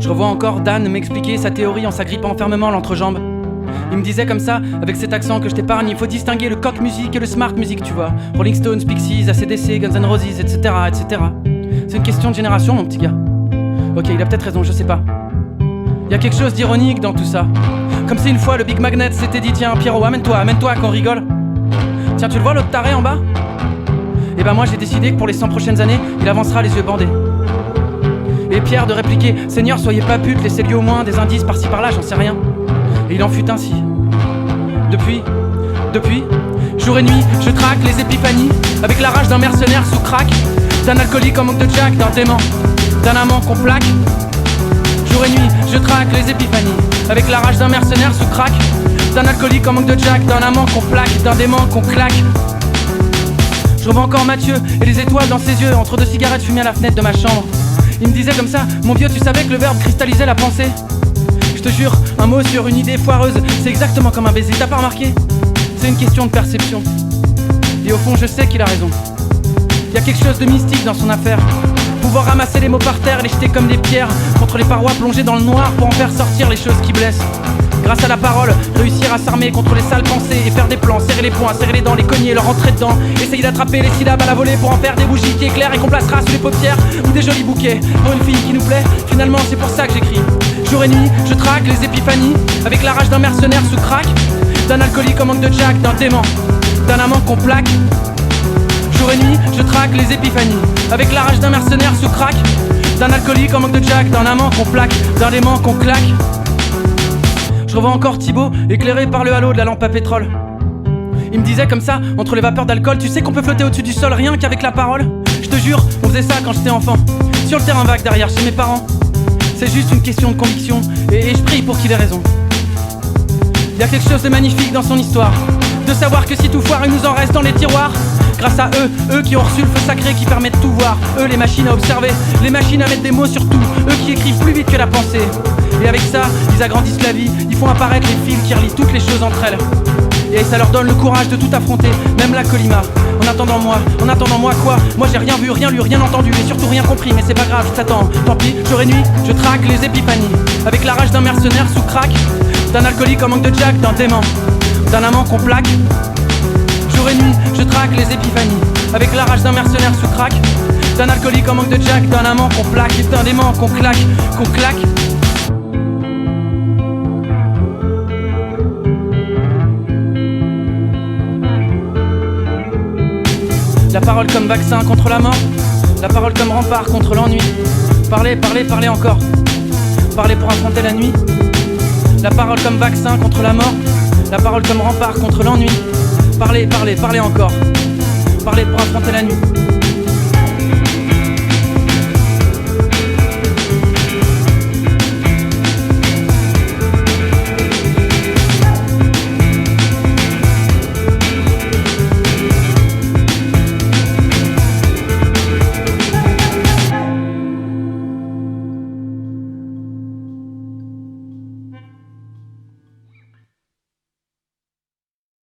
Je revois encore Dan m'expliquer sa théorie en s'agrippant fermement l'entrejambe. Il me disait comme ça, avec cet accent que je t'épargne, il faut distinguer le cock music et le smart music, tu vois. Rolling Stones, Pixies, AC/DC, Guns N' Roses, etc., etc. C'est une question de génération, mon petit gars. Ok, il a peut-être raison, je sais pas. Y a quelque chose d'ironique dans tout ça. Comme si une fois le Big Magnet s'était dit: tiens Pierrot, amène-toi qu'on rigole. Tiens, tu le vois l'autre taré en bas? Et ben moi j'ai décidé que pour les 100 prochaines années, il avancera les yeux bandés. Et Pierre de répliquer: Seigneur, soyez pas pute, laissez-lui au moins des indices par-ci par-là, j'en sais rien. Et il en fut ainsi. Depuis, jour et nuit, je traque les épiphanies, avec la rage d'un mercenaire sous crack, d'un alcoolique en manque de jack, d'un dément, d'un amant qu'on plaque. Jour et nuit, je traque les épiphanies, avec la rage d'un mercenaire sous crack, d'un alcoolique en manque de jack, d'un amant qu'on plaque, d'un dément qu'on claque. Je revois encore Mathieu et les étoiles dans ses yeux, entre deux cigarettes fumées à la fenêtre de ma chambre. Il me disait comme ça: mon vieux, tu savais que le verbe cristallisait la pensée? Je te jure, un mot sur une idée foireuse, c'est exactement comme un baiser, t'as pas remarqué? C'est une question de perception. Et au fond, je sais qu'il a raison. Y a quelque chose de mystique dans son affaire. Pouvoir ramasser les mots par terre et les jeter comme des pierres contre les parois plongées dans le noir pour en faire sortir les choses qui blessent. Grâce à la parole, réussir à s'armer contre les sales pensées et faire des plans, serrer les poings, serrer les dents, les cogner, leur rentrer dedans. Essayer d'attraper les syllabes à la volée pour en faire des bougies qui éclairent et qu'on placera sous les paupières ou des jolis bouquets pour une fille qui nous plaît. Finalement, c'est pour ça que j'écris. Jour et nuit, je traque les épiphanies avec la rage d'un mercenaire sous crack, d'un alcoolique en manque de jack, d'un dément, d'un amant qu'on plaque. Jour et nuit, je traque les épiphanies avec la rage d'un mercenaire sous crack, d'un alcoolique en manque de jack, d'un amant qu'on plaque, d'un dément qu'on claque. Je revois encore Thibaut, éclairé par le halo de la lampe à pétrole. Il me disait comme ça, entre les vapeurs d'alcool: tu sais qu'on peut flotter au-dessus du sol rien qu'avec la parole? Je te jure, on faisait ça quand j'étais enfant, sur le terrain vague derrière chez mes parents. C'est juste une question de conviction, et je prie pour qu'il ait raison. Il y a quelque chose de magnifique dans son histoire, de savoir que si tout foire, il nous en reste dans les tiroirs. Grâce à eux qui ont reçu le feu sacré qui permet de tout voir. Eux, les machines à observer, les machines à mettre des mots sur tout. Eux qui écrivent plus vite que la pensée. Et avec ça, ils agrandissent la vie, ils font apparaître les fils qui relient toutes les choses entre elles. Et ça leur donne le courage de tout affronter, même la colima. En attendant moi quoi? Moi j'ai rien vu, rien lu, rien entendu et surtout rien compris, mais c'est pas grave, je t'attends. Tant pis, jour et nuit, je traque les épiphanies avec la rage d'un mercenaire sous crack, d'un alcoolique en manque de jack, d'un dément, d'un amant qu'on plaque. Jour et nuit, je traque les épiphanies avec la rage d'un mercenaire sous crack, d'un alcoolique en manque de jack, d'un amant qu'on plaque, d'un dément qu'on claque, qu'on claque. La parole comme vaccin contre la mort, la parole comme rempart contre l'ennui. Parler, parler, parler encore. Parler pour affronter la nuit. La parole comme vaccin contre la mort, la parole comme rempart contre l'ennui. Parler, parler, parler encore. Parler pour affronter la nuit.